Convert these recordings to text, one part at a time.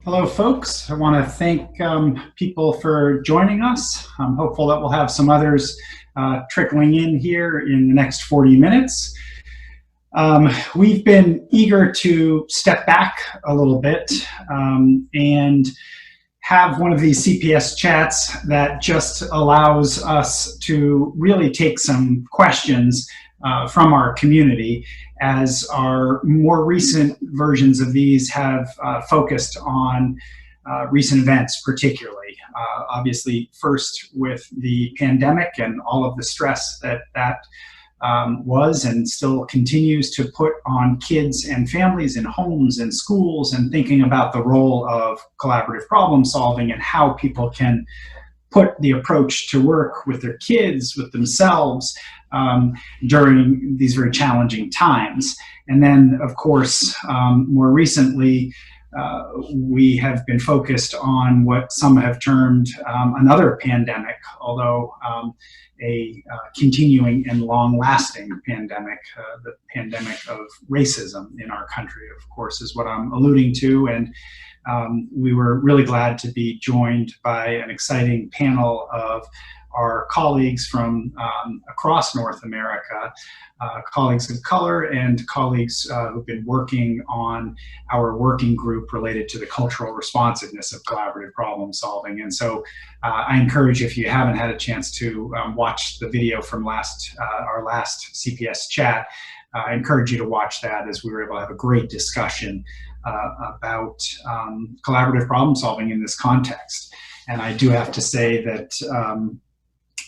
Hello, folks. I want to thank people for joining us. I'm hopeful that we'll have some others trickling in here in the next 40 minutes. We've been eager to step back a little bit and have one of these CPS chats that just allows us to really take some questions from our community, as our more recent versions of these have focused on recent events, particularly. Obviously, first with the pandemic and all of the stress that was and still continues to put on kids and families and homes and schools, and thinking about the role of collaborative problem solving and how people can put the approach to work with their kids, with themselves, during these very challenging times. And then, of course, more recently, we have been focused on what some have termed another pandemic, although a continuing and long-lasting pandemic. The pandemic of racism in our country, of course, is what I'm alluding to. And we were really glad to be joined by an exciting panel of our colleagues from across North America, colleagues of color and colleagues who've been working on our working group related to the cultural responsiveness of collaborative problem solving. And so I encourage, if you haven't had a chance to watch the video from our last CPS chat, I encourage you to watch that, as we were able to have a great discussion about collaborative problem solving in this context. And I do have to say that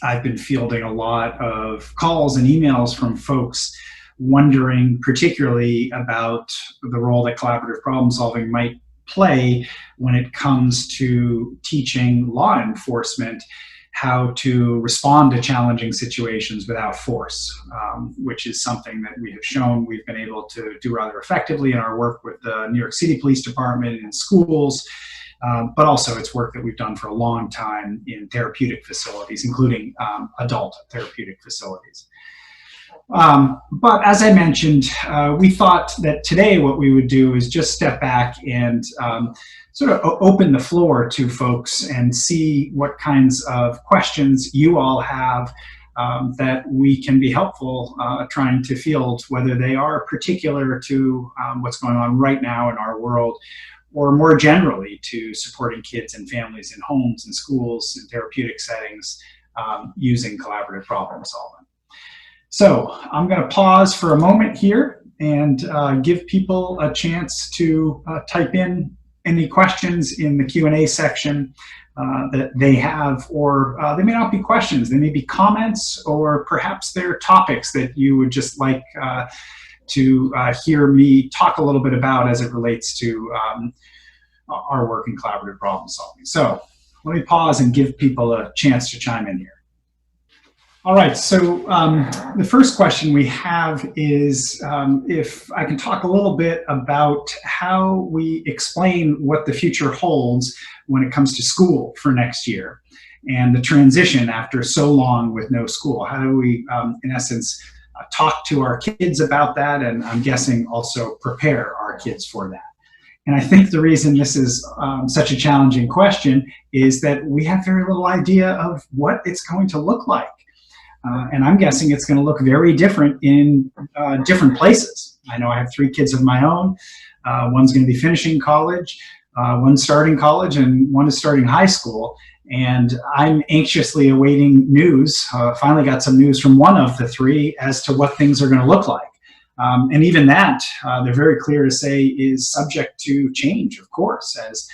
I've been fielding a lot of calls and emails from folks wondering particularly about the role that collaborative problem solving might play when it comes to teaching law enforcement how to respond to challenging situations without force, which is something that we have shown we've been able to do rather effectively in our work with the New York City Police Department in schools. But also it's work that we've done for a long time in therapeutic facilities, including adult therapeutic facilities. But as I mentioned, we thought that today what we would do is just step back and sort of open the floor to folks and see what kinds of questions you all have that we can be helpful trying to field, whether they are particular to what's going on right now in our world, or more generally to supporting kids and families in homes and schools and therapeutic settings using collaborative problem solving. So I'm going to pause for a moment here and give people a chance to type in any questions in the Q&A section that they have, or they may not be questions, they may be comments, or perhaps they're topics that you would just like to hear me talk a little bit about as it relates to our work in collaborative problem solving. So let me pause and give people a chance to chime in here. All right, so the first question we have is if I can talk a little bit about how we explain what the future holds when it comes to school for next year and the transition after so long with no school. How do we, in essence, talk to our kids about that, and I'm guessing also prepare our kids for that. And I think the reason this is such a challenging question is that we have very little idea of what it's going to look like. And I'm guessing it's going to look very different in different places. I know I have 3 kids of my own. One's going to be finishing college, one's starting college, and one is starting high school. And I'm anxiously awaiting news. Finally got some news from one of the 3 as to what things are going to look like. And even that, they're very clear to say, is subject to change, of course, as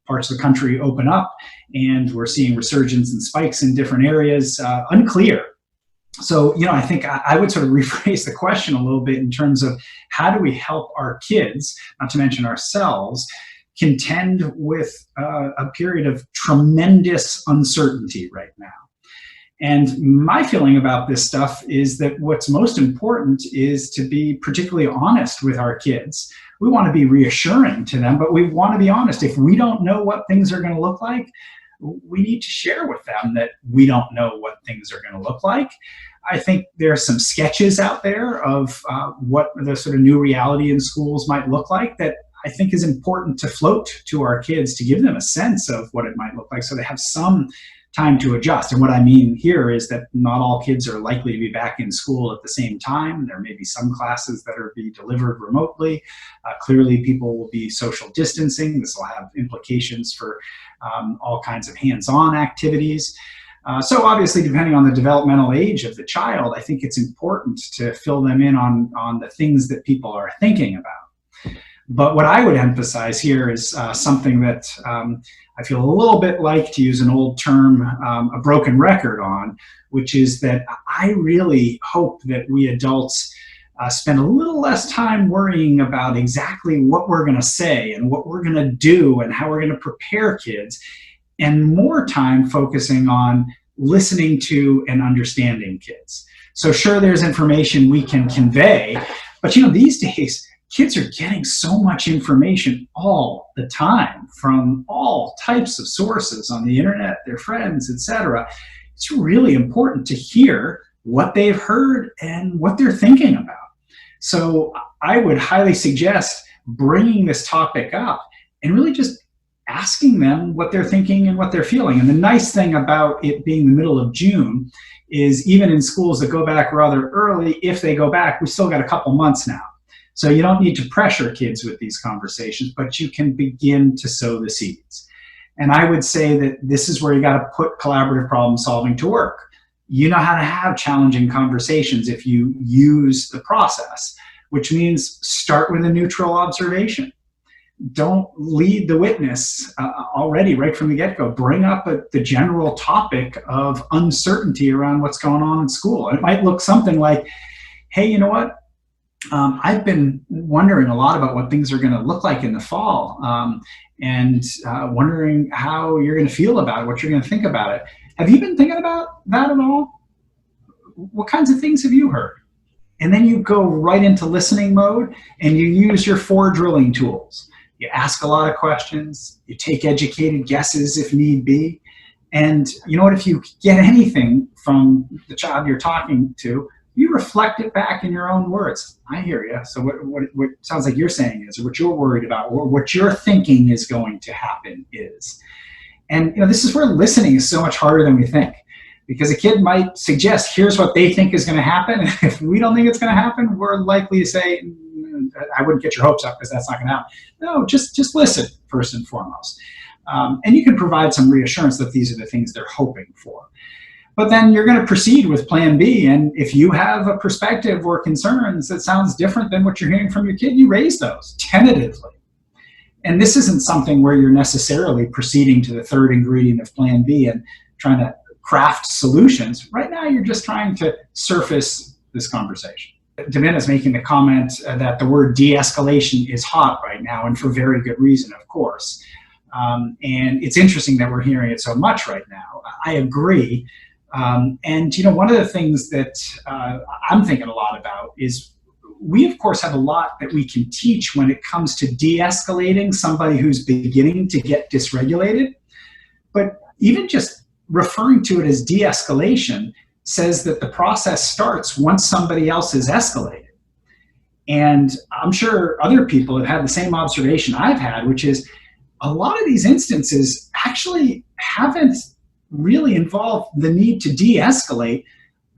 parts of the country open up and we're seeing resurgence and spikes in different areas, unclear. So, I think I would sort of rephrase the question a little bit in terms of how do we help our kids, not to mention ourselves, contend with a period of tremendous uncertainty right now. And my feeling about this stuff is that what's most important is to be particularly honest with our kids. We want to be reassuring to them, but we want to be honest. If we don't know what things are going to look like, we need to share with them that we don't know what things are going to look like. I think there are some sketches out there of what the sort of new reality in schools might look like that I think is important to float to our kids, to give them a sense of what it might look like so they have some time to adjust. And what I mean here is that not all kids are likely to be back in school at the same time. There may be some classes that are being delivered remotely. Clearly, people will be social distancing. This will have implications for all kinds of hands-on activities. So obviously, depending on the developmental age of the child, I think it's important to fill them in on the things that people are thinking about. But what I would emphasize here is something that I feel a little bit like, to use an old term, a broken record on, which is that I really hope that we adults spend a little less time worrying about exactly what we're going to say and what we're going to do and how we're going to prepare kids, and more time focusing on listening to and understanding kids. So sure, there's information we can convey, but these days, kids are getting so much information all the time from all types of sources on the internet, their friends, etc. It's really important to hear what they've heard and what they're thinking about. So I would highly suggest bringing this topic up and really just asking them what they're thinking and what they're feeling. And the nice thing about it being the middle of June is, even in schools that go back rather early, if they go back, we've still got a couple months now. So you don't need to pressure kids with these conversations, but you can begin to sow the seeds. And I would say that this is where you got to put collaborative problem solving to work. You know how to have challenging conversations if you use the process, which means start with a neutral observation. Don't lead the witness already right from the get-go. Bring up the general topic of uncertainty around what's going on in school. And it might look something like, hey, you know what? I've been wondering a lot about what things are going to look like in the fall, and wondering how you're going to feel about it, what you're going to think about it. Have you been thinking about that at all? What kinds of things have you heard? And then you go right into listening mode and you use your 4 drilling tools. You ask a lot of questions, you take educated guesses if need be, and you know what, if you get anything from the child you're talking to, you reflect it back in your own words. I hear you. So what sounds like you're saying is, or what you're worried about, or what you're thinking is going to happen is. And this is where listening is so much harder than we think, because a kid might suggest, here's what they think is going to happen. And if we don't think it's going to happen, we're likely to say, I wouldn't get your hopes up because that's not going to happen. No, just listen first and foremost. And you can provide some reassurance that these are the things they're hoping for. But then you're going to proceed with plan B. And if you have a perspective or concerns that sounds different than what you're hearing from your kid, you raise those tentatively. And this isn't something where you're necessarily proceeding to the third ingredient of plan B and trying to craft solutions. Right now, you're just trying to surface this conversation. Davina's making the comment that the word de-escalation is hot right now, and for very good reason, of course. And it's interesting that we're hearing it so much right now. I agree. And one of the things that I'm thinking a lot about is, we of course have a lot that we can teach when it comes to de-escalating somebody who's beginning to get dysregulated. But even just referring to it as de-escalation says that the process starts once somebody else is escalated. And I'm sure other people have had the same observation I've had, which is a lot of these instances actually haven't really involved the need to de-escalate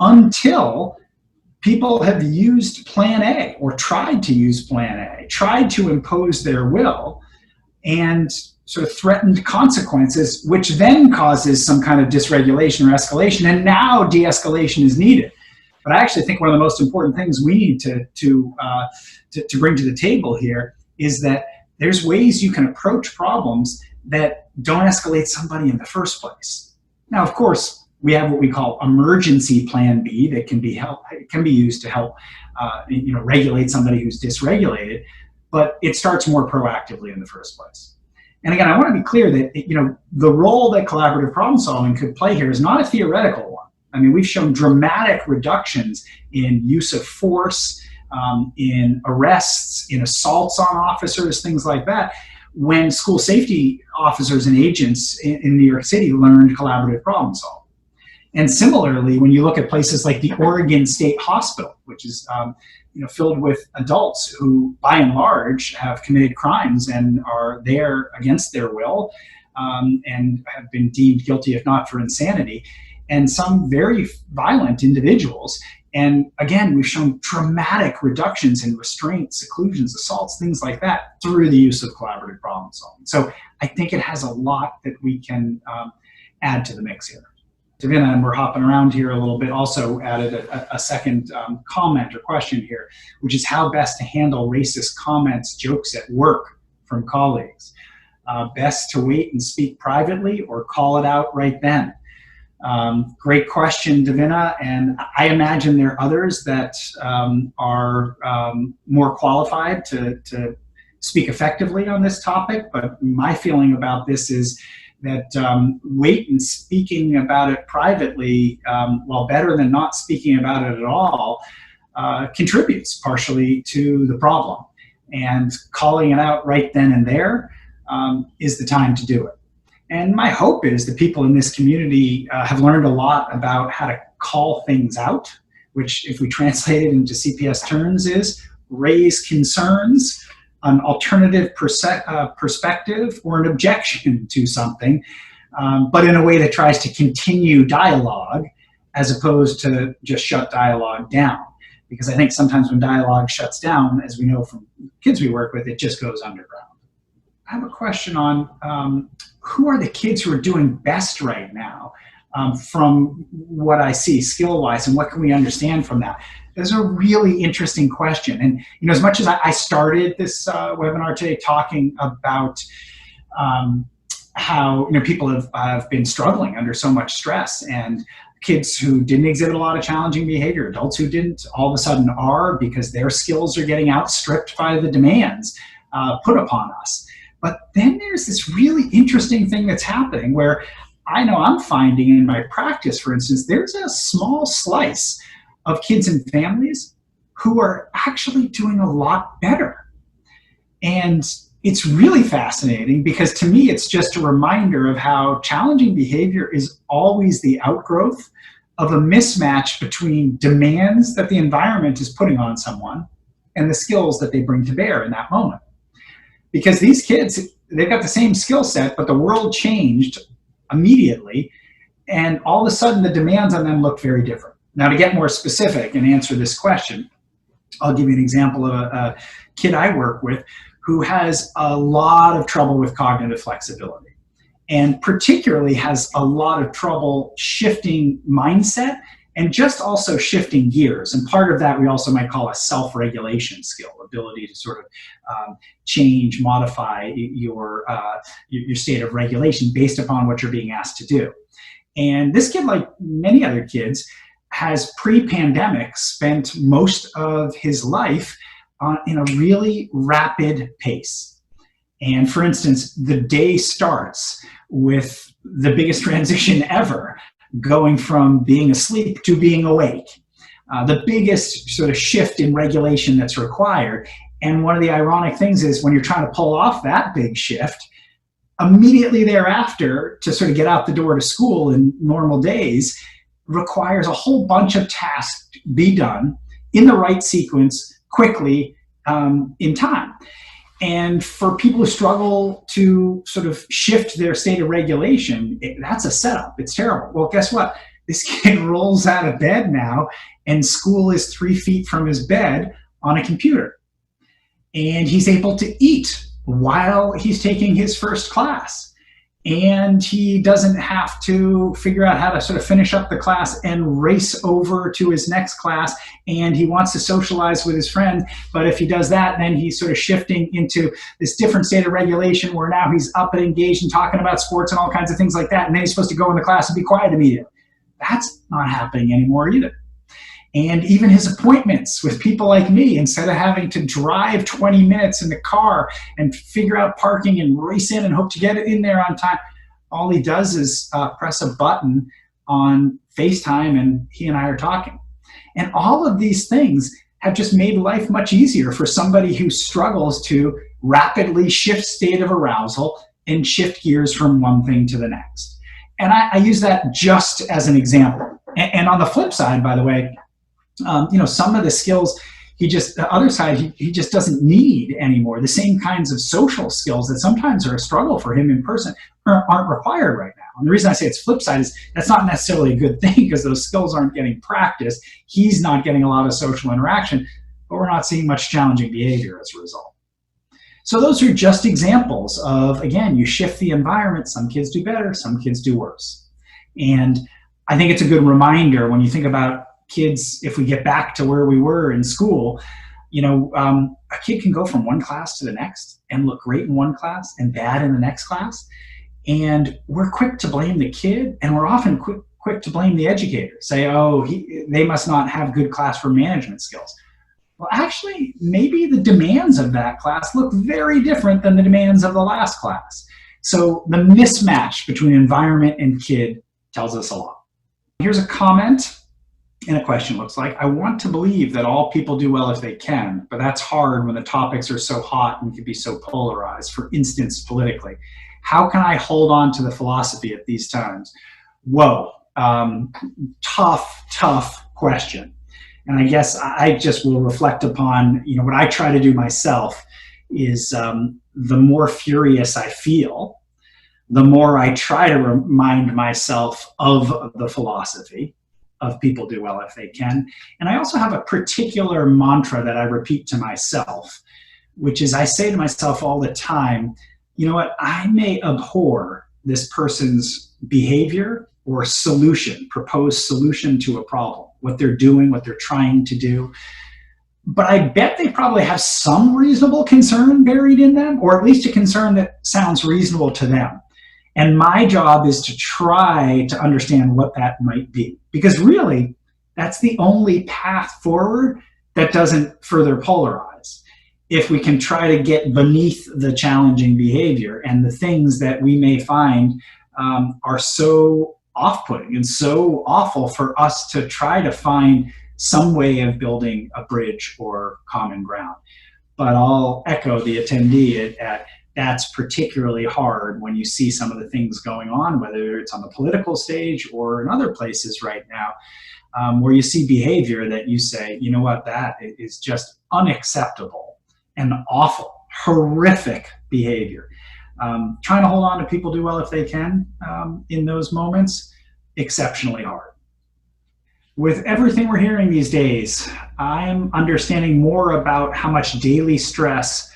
until people have used plan A, or tried to use plan A, tried to impose their will and sort of threatened consequences, which then causes some kind of dysregulation or escalation, and now de-escalation is needed. But I actually think one of the most important things we need to bring to the table here is that there's ways you can approach problems that don't escalate somebody in the first place. Now, of course, we have what we call emergency plan B that can be used to help regulate somebody who's dysregulated, but it starts more proactively in the first place. And again, I want to be clear that the role that collaborative problem solving could play here is not a theoretical one. I mean, we've shown dramatic reductions in use of force, in arrests, in assaults on officers, things like that, when school safety officers and agents in New York City learned collaborative problem solving. And similarly, when you look at places like the Oregon State Hospital, which is filled with adults who, by and large, have committed crimes and are there against their will, and have been deemed guilty, if not for insanity, and some very violent individuals. And again, we've shown dramatic reductions in restraints, seclusions, assaults, things like that through the use of collaborative problem solving. So I think it has a lot that we can add to the mix here. Davina, and we're hopping around here a little bit, also added a second comment or question here, which is how best to handle racist comments, jokes at work from colleagues. Best to wait and speak privately or call it out right then? Great question, Davina, and I imagine there are others that are more qualified to speak effectively on this topic, but my feeling about this is that wait and speaking about it privately, while better than not speaking about it at all, contributes partially to the problem. And calling it out right then and there is the time to do it. And my hope is that people in this community have learned a lot about how to call things out, which if we translate it into CPS terms is raise concerns, an alternative perspective, or an objection to something, but in a way that tries to continue dialogue as opposed to just shut dialogue down. Because I think sometimes when dialogue shuts down, as we know from kids we work with, it just goes underground. I have a question on who are the kids who are doing best right now from what I see skill-wise, and what can we understand from that? That's a really interesting question. And as much as I started this webinar today talking about how people have been struggling under so much stress, and kids who didn't exhibit a lot of challenging behavior, adults who didn't, all of a sudden are, because their skills are getting outstripped by the demands put upon us. But then there's this really interesting thing that's happening where I know I'm finding in my practice, for instance, there's a small slice of kids and families who are actually doing a lot better. And it's really fascinating because to me, it's just a reminder of how challenging behavior is always the outgrowth of a mismatch between demands that the environment is putting on someone and the skills that they bring to bear in that moment. Because these kids, they've got the same skill set, but the world changed immediately, and all of a sudden the demands on them look very different. Now, to get more specific and answer this question, I'll give you an example of a kid I work with who has a lot of trouble with cognitive flexibility, and particularly has a lot of trouble shifting mindset and just also shifting gears. And part of that we also might call a self-regulation skill, ability to sort of change, modify your state of regulation based upon what you're being asked to do. And this kid, like many other kids, has pre-pandemic spent most of his life in a really rapid pace. And for instance, the day starts with the biggest transition ever, going from being asleep to being awake. The biggest sort of shift in regulation that's required. And one of the ironic things is when you're trying to pull off that big shift, immediately thereafter, to sort of get out the door to school in normal days, requires a whole bunch of tasks be done in the right sequence, quickly, in time. And for people who struggle to sort of shift their state of regulation, that's a setup. It's terrible. Well, guess what? This kid rolls out of bed now, and school is 3 feet from his bed on a computer. And he's able to eat while he's taking his first class. And he doesn't have to figure out how to sort of finish up the class and race over to his next class. And he wants to socialize with his friend. But if he does that, then he's sort of shifting into this different state of regulation where now he's up and engaged and talking about sports and all kinds of things like that. And then he's supposed to go in the class and be quiet immediately. That's not happening anymore either. And even his appointments with people like me, instead of having to drive 20 minutes in the car and figure out parking and race in and hope to get it in there on time, all he does is press a button on FaceTime and he and I are talking. And all of these things have just made life much easier for somebody who struggles to rapidly shift state of arousal and shift gears from one thing to the next. And I use that just as an example. And on the flip side, by the way, some of the skills he just doesn't need anymore. The same kinds of social skills that sometimes are a struggle for him in person aren't required right now. And the reason I say it's flip side is that's not necessarily a good thing, because those skills aren't getting practiced. He's not getting a lot of social interaction, but we're not seeing much challenging behavior as a result. So those are just examples of, again, you shift the environment. Some kids do better, some kids do worse. And I think it's a good reminder when you think about kids, if we get back to where we were in school, a kid can go from one class to the next and look great in one class and bad in the next class. And we're quick to blame the kid, and we're often quick to blame the educator. Say, they must not have good classroom management skills. Well, actually, maybe the demands of that class look very different than the demands of the last class. So the mismatch between environment and kid tells us a lot. Here's a comment and a question. Looks like, I want to believe that all people do well if they can, but that's hard when the topics are so hot and can be so polarized. For instance, politically, how can I hold on to the philosophy at these times? Whoa, tough question. And I guess I just will reflect upon, what I try to do myself is the more furious I feel, the more I try to remind myself of the philosophy of people do well if they can. And I also have a particular mantra that I repeat to myself, which is I say to myself all the time, you know what, I may abhor this person's behavior or proposed solution to a problem, what they're doing, what they're trying to do. But I bet they probably have some reasonable concern buried in them, or at least a concern that sounds reasonable to them. And my job is to try to understand what that might be. Because really, that's the only path forward that doesn't further polarize. If we can try to get beneath the challenging behavior and the things that we may find are so off-putting and so awful for us to try to find some way of building a bridge or common ground. But I'll echo the attendee at that's particularly hard when you see some of the things going on, whether it's on the political stage or in other places right now, where you see behavior that you say, you know what, that is just unacceptable and awful, horrific behavior. Trying to hold on to people do well if they can in those moments, exceptionally hard. With everything we're hearing these days, I'm understanding more about how much daily stress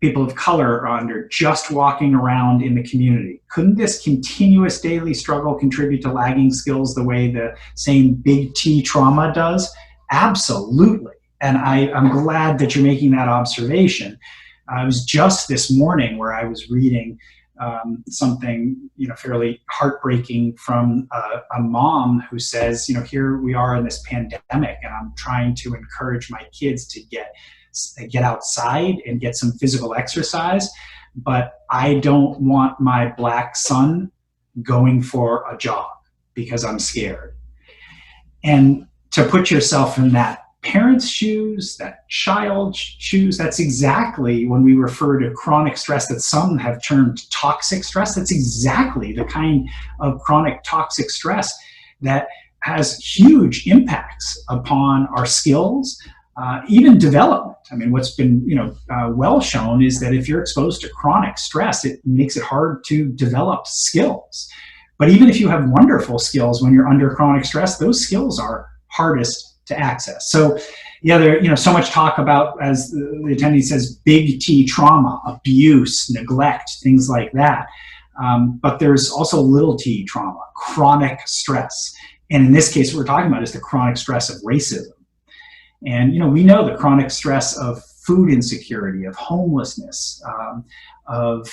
people of color are under just walking around in the community. Couldn't this continuous daily struggle contribute to lagging skills the way the same big T trauma does? Absolutely. And I'm glad that you're making that observation. I was just this morning where I was reading something fairly heartbreaking from a mom who says, here we are in this pandemic, and I'm trying to encourage my kids to get outside and get some physical exercise, but I don't want my Black son going for a jog because I'm scared. And to put yourself in that parent's shoes, that child's shoes, that's exactly when we refer to chronic stress that some have termed toxic stress. That's exactly the kind of chronic toxic stress that has huge impacts upon our skills, even development. I mean, what's been well shown is that if you're exposed to chronic stress, it makes it hard to develop skills. But even if you have wonderful skills when you're under chronic stress, those skills are hardest to access. So there's so much talk about, as the attendee says, big T trauma, abuse, neglect, things like that. But there's also little t trauma, chronic stress. And in this case, what we're talking about is the chronic stress of racism. And we know the chronic stress of food insecurity, of homelessness, of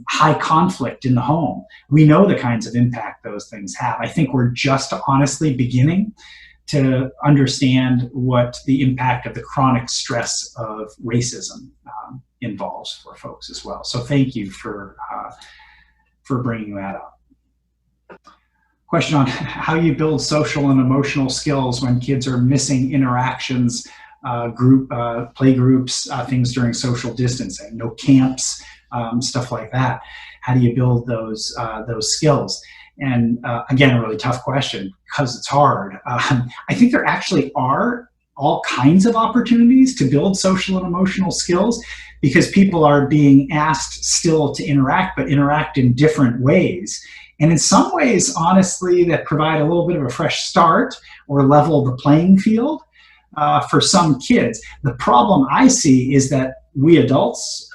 high conflict in the home. We know the kinds of impact those things have. I think we're just honestly beginning to understand what the impact of the chronic stress of racism involves for folks as well. So thank you for bringing that up. question on how you build social and emotional skills when kids are missing interactions, play groups, things during social distancing, no camps, stuff like that. How do you build those skills? And again, a really tough question because it's hard. I think there actually are all kinds of opportunities to build social and emotional skills because people are being asked still to interact, but interact in different ways. And in some ways, honestly, that provide a little bit of a fresh start or level the playing field for some kids. The problem I see is that we adults,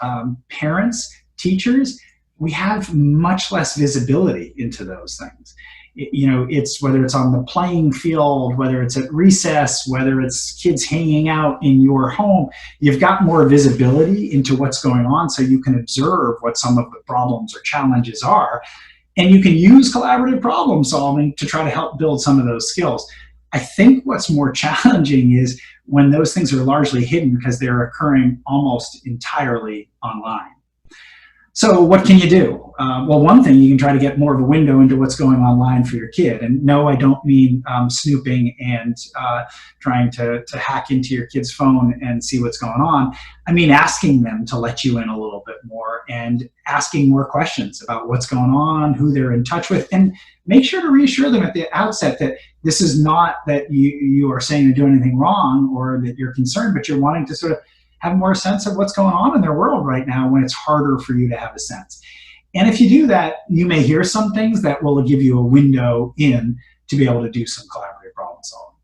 parents, teachers, we have much less visibility into those things. It's whether it's on the playing field, whether it's at recess, whether it's kids hanging out in your home, you've got more visibility into what's going on so you can observe what some of the problems or challenges are. And you can use collaborative problem solving to try to help build some of those skills. I think what's more challenging is when those things are largely hidden because they're occurring almost entirely online. So what can you do? Well, one thing, you can try to get more of a window into what's going online for your kid. And no, I don't mean snooping and trying to hack into your kid's phone and see what's going on. I mean asking them to let you in a little bit more and asking more questions about what's going on, who they're in touch with, and make sure to reassure them at the outset that this is not that you are saying they're doing anything wrong or that you're concerned, but you're wanting to sort of have more sense of what's going on in their world right now when it's harder for you to have a sense. And if you do that, you may hear some things that will give you a window in to be able to do some collaborative problem solving.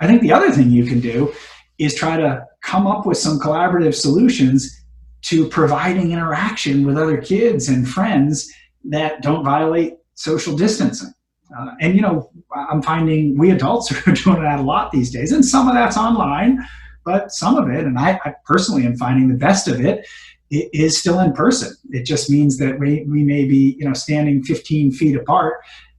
I think the other thing you can do is try to come up with some collaborative solutions to providing interaction with other kids and friends that don't violate social distancing. And I'm finding we adults are doing that a lot these days, and some of that's online, but some of it, and I personally am finding the best of it is still in person. It just means that we may be, standing 15 feet apart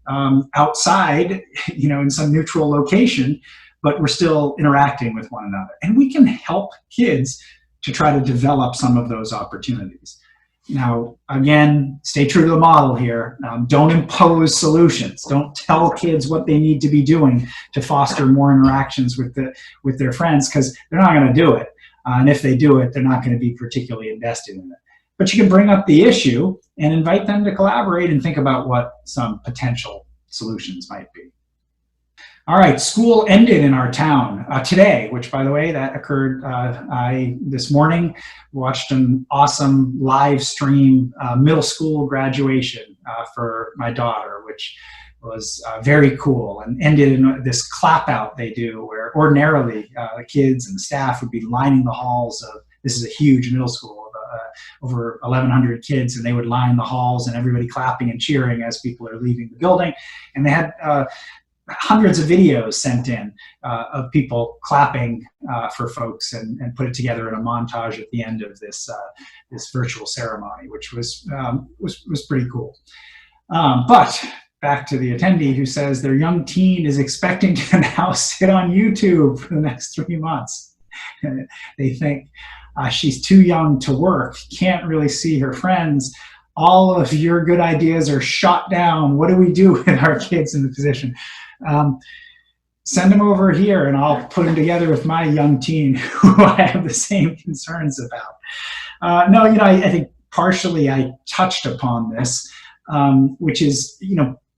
outside, in some neutral location, but we're still interacting with one another. And we can help kids to try to develop some of those opportunities. Now, again, stay true to the model here. Don't impose solutions. Don't tell kids what they need to be doing to foster more interactions with their friends, because they're not going to do it. And if they do it, they're not going to be particularly invested in it. But you can bring up the issue and invite them to collaborate and think about what some potential solutions might be. All right, school ended in our town today, which, by the way, that occurred. I this morning watched an awesome live stream middle school graduation for my daughter, which was very cool, and ended in this clap out they do where ordinarily the kids and the staff would be lining the halls of, this is a huge middle school of over 1,100 kids, and they would line the halls and everybody clapping and cheering as people are leaving the building. And they had hundreds of videos sent in of people clapping for folks and put it together in a montage at the end of this virtual ceremony, which was pretty cool. But back to the attendee who says their young teen is expecting to now sit on YouTube for the next 3 months. They think she's too young to work, can't really see her friends. All of your good ideas are shot down. What do we do with our kids in the position? Send them over here and I'll put them together with my young teen who I have the same concerns about. No, I think partially I touched upon this, which is,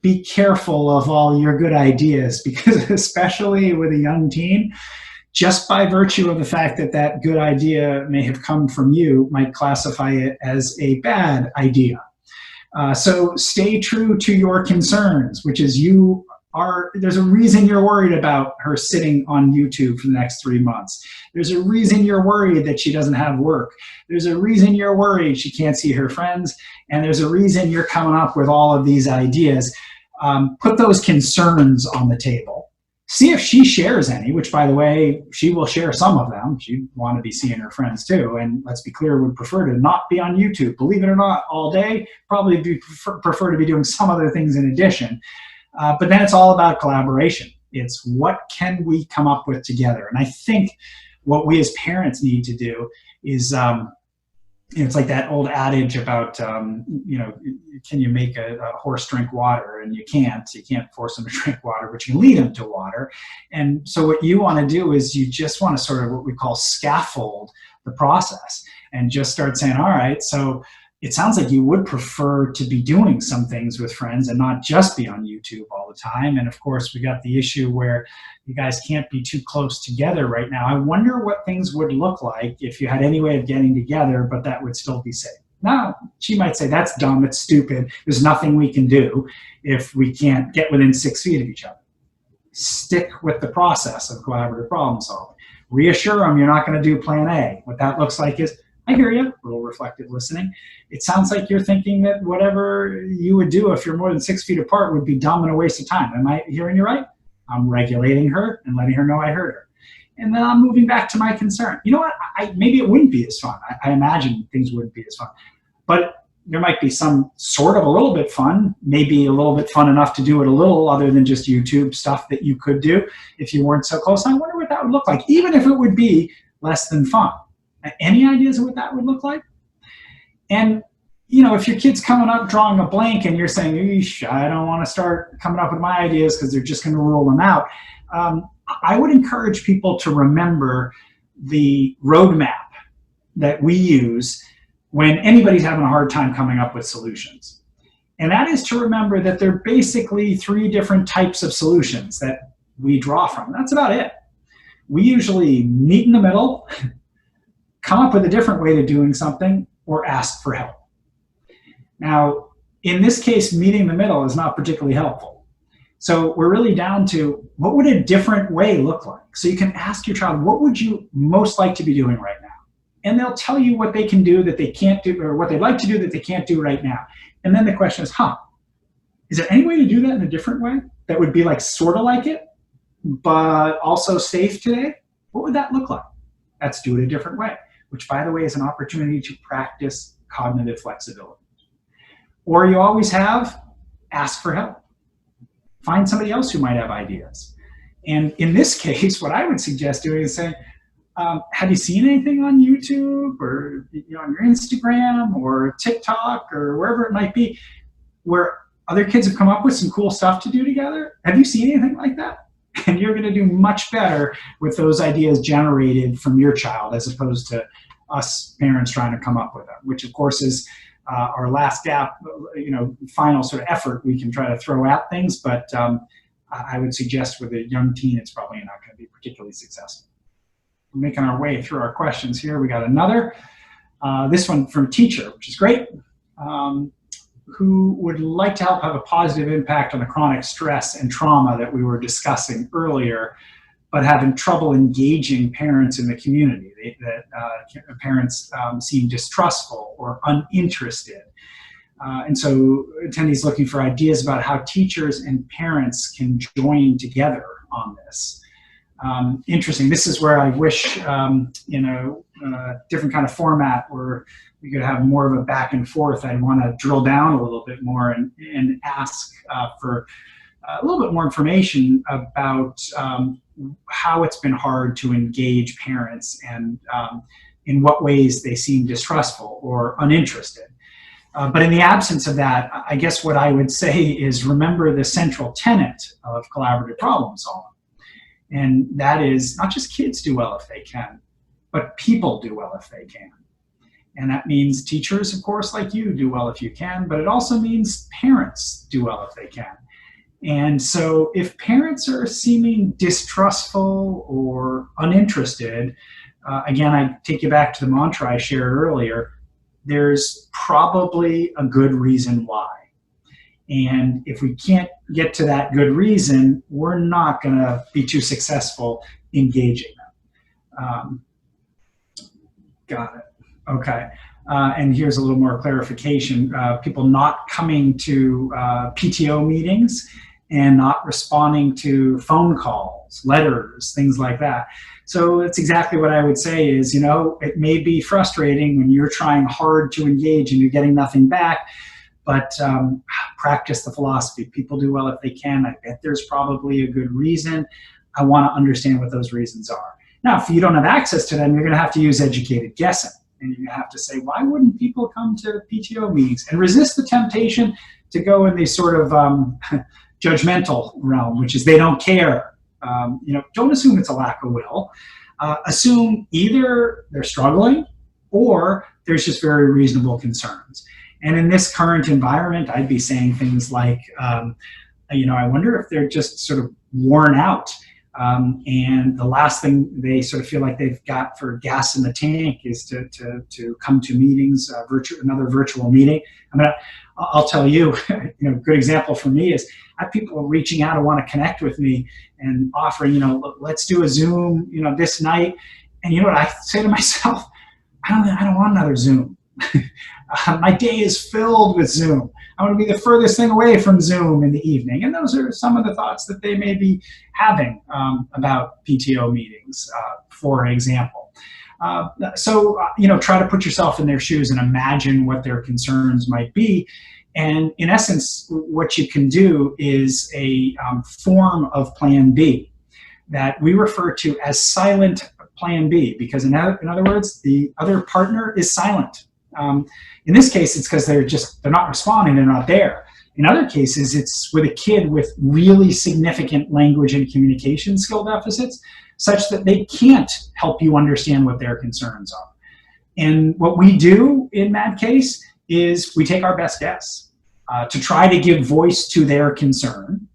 be careful of all your good ideas, because especially with a young teen, just by virtue of the fact that that good idea may have come from you, might classify it as a bad idea. So stay true to your concerns, which is there's a reason you're worried about her sitting on YouTube for the next 3 months. There's a reason you're worried that she doesn't have work. There's a reason you're worried she can't see her friends. And there's a reason you're coming up with all of these ideas. Put those concerns on the table. See if she shares any, which, by the way, she will share some of them. She'd want to be seeing her friends too. And let's be clear, would prefer to not be on YouTube, believe it or not, all day. Probably prefer to be doing some other things in addition. But then it's all about collaboration. It's what can we come up with together? And I think what we as parents need to do is It's like that old adage about, can you make a horse drink water? And you can't. You can't force them to drink water, but you can lead them to water. And so what you want to do is you just want to sort of what we call scaffold the process and just start saying, all right, so it sounds like you would prefer to be doing some things with friends and not just be on YouTube all the time. And of course, we got the issue where you guys can't be too close together right now. I wonder what things would look like if you had any way of getting together, but that would still be safe. Now, she might say, that's dumb, it's stupid. There's nothing we can do if we can't get within 6 feet of each other. Stick with the process of collaborative problem solving. Reassure them you're not going to do plan A. What that looks like is, I hear you, a little reflective listening. It sounds like you're thinking that whatever you would do if you're more than 6 feet apart would be dumb and a waste of time. Am I hearing you right? I'm regulating her and letting her know I heard her. And then I'm moving back to my concern. You know what? Maybe it wouldn't be as fun. I imagine things wouldn't be as fun. But there might be some sort of a little bit fun, maybe a little bit fun enough to do it a little other than just YouTube stuff that you could do if you weren't so close. I wonder what that would look like, even if it would be less than fun. Any ideas of what that would look like? And, if your kid's coming up drawing a blank and you're saying, eesh, I don't want to start coming up with my ideas because they're just going to rule them out, I would encourage people to remember the roadmap that we use when anybody's having a hard time coming up with solutions. And that is to remember that there are basically 3 different types of solutions that we draw from. That's about it. We usually meet in the middle, come up with a different way to doing something, or ask for help. Now, in this case, meeting in the middle is not particularly helpful. So we're really down to what would a different way look like? So you can ask your child, what would you most like to be doing right now? And they'll tell you what they can do that they can't do, or what they'd like to do that they can't do right now. And then the question is, is there any way to do that in a different way that would be like sort of like it, but also safe today? What would that look like? Let's do it a different way, which, by the way, is an opportunity to practice cognitive flexibility. Or you always have, ask for help. Find somebody else who might have ideas. And in this case, what I would suggest doing is saying, have you seen anything on YouTube or on your Instagram or TikTok or wherever it might be where other kids have come up with some cool stuff to do together? Have you seen anything like that? And you're going to do much better with those ideas generated from your child as opposed to us parents trying to come up with them, which of course is our last gap, final sort of effort we can try to throw at things. But I would suggest with a young teen, it's probably not going to be particularly successful. We're making our way through our questions here. We got another, this one from teacher, which is great, who would like to help have a positive impact on the chronic stress and trauma that we were discussing earlier, but having trouble engaging parents in the community. Parents seem distrustful or uninterested. And so attendees looking for ideas about how teachers and parents can join together on this. Interesting. This is where I wish, in a different kind of format where we could have more of a back and forth. I'd want to drill down a little bit more and ask for a little bit more information about how it's been hard to engage parents and in what ways they seem distrustful or uninterested. But in the absence of that, I guess what I would say is remember the central tenet of collaborative problem solving. And that is not just kids do well if they can, but people do well if they can. And that means teachers, of course, like you, do well if you can, but it also means parents do well if they can. And so if parents are seeming distrustful or uninterested, again, I take you back to the mantra I shared earlier, there's probably a good reason why. And if we can't get to that good reason, we're not going to be too successful engaging them. Got it. Okay. And here's a little more clarification. People not coming to PTO meetings and not responding to phone calls, letters, things like that. So that's exactly what I would say is, it may be frustrating when you're trying hard to engage and you're getting nothing back, but practice the philosophy. People do well if they can. I bet there's probably a good reason. I want to understand what those reasons are. Now, if you don't have access to them, you're going to have to use educated guessing. And you have to say, why wouldn't people come to PTO meetings? And resist the temptation to go in the sort of judgmental realm, which is they don't care. Don't assume it's a lack of will. Assume either they're struggling or there's just very reasonable concerns. And in this current environment, I'd be saying things like, I wonder if they're just sort of worn out. And the last thing they sort of feel like they've got for gas in the tank is to come to meetings, another virtual meeting. I'll tell you, good example for me is I have people reaching out and want to connect with me and offering, let's do a Zoom, this night. And you know what I say to myself? I don't want another Zoom. My day is filled with Zoom. I want to be the furthest thing away from Zoom in the evening. And those are some of the thoughts that they may be having about PTO meetings, for example. Try to put yourself in their shoes and imagine what their concerns might be. And in essence, what you can do is a form of Plan B that we refer to as silent Plan B, because in other words, the other partner is silent. In this case, it's because they're not responding, they're not there. In other cases, it's with a kid with really significant language and communication skill deficits, such that they can't help you understand what their concerns are. And what we do in that case is we take our best guess to try to give voice to their concern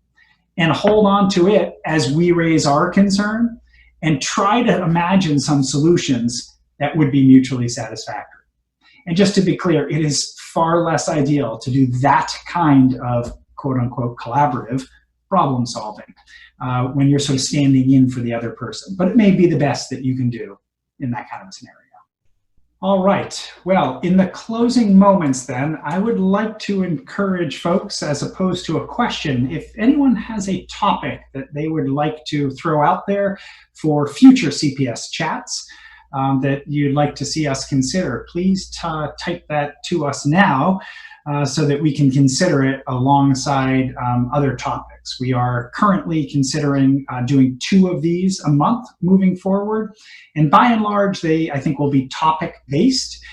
and hold on to it as we raise our concern and try to imagine some solutions that would be mutually satisfactory. And just to be clear, it is far less ideal to do that kind of quote unquote collaborative problem solving when you're sort of standing in for the other person. But it may be the best that you can do in that kind of a scenario. All right, well, in the closing moments then, I would like to encourage folks, as opposed to a question, if anyone has a topic that they would like to throw out there for future CPS chats that you'd like to see us consider, please type that to us now so that we can consider it alongside other topics. We are currently considering doing 2 of these a month moving forward. And by and large, they, I think, will be topic-based.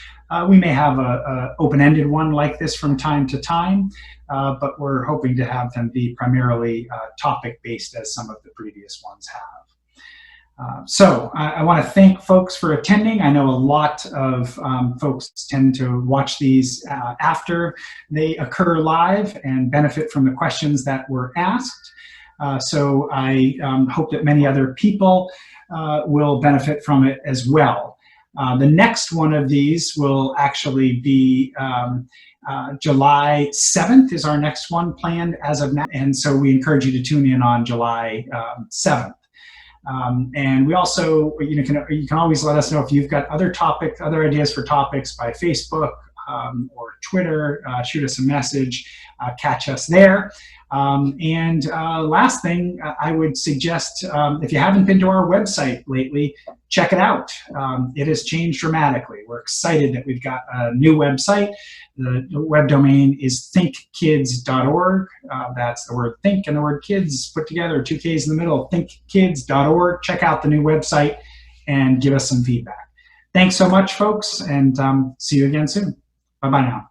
We may have an open-ended one like this from time to time, but we're hoping to have them be primarily topic-based as some of the previous ones have. So I want to thank folks for attending. I know a lot of folks tend to watch these after they occur live and benefit from the questions that were asked. So I hope that many other people will benefit from it as well. The next one of these will actually be July 7th is our next one planned as of now. And so we encourage you to tune in on July 7th. And we also, you can always let us know if you've got other ideas for topics by Facebook or Twitter. Shoot us a message, catch us there. Last thing, I would suggest, if you haven't been to our website lately, check it out. It has changed dramatically. We're excited that we've got a new website. The web domain is thinkkids.org. That's the word think and the word kids put together, 2 Ks in the middle, thinkkids.org. Check out the new website and give us some feedback. Thanks so much, folks, and see you again soon. Bye-bye now.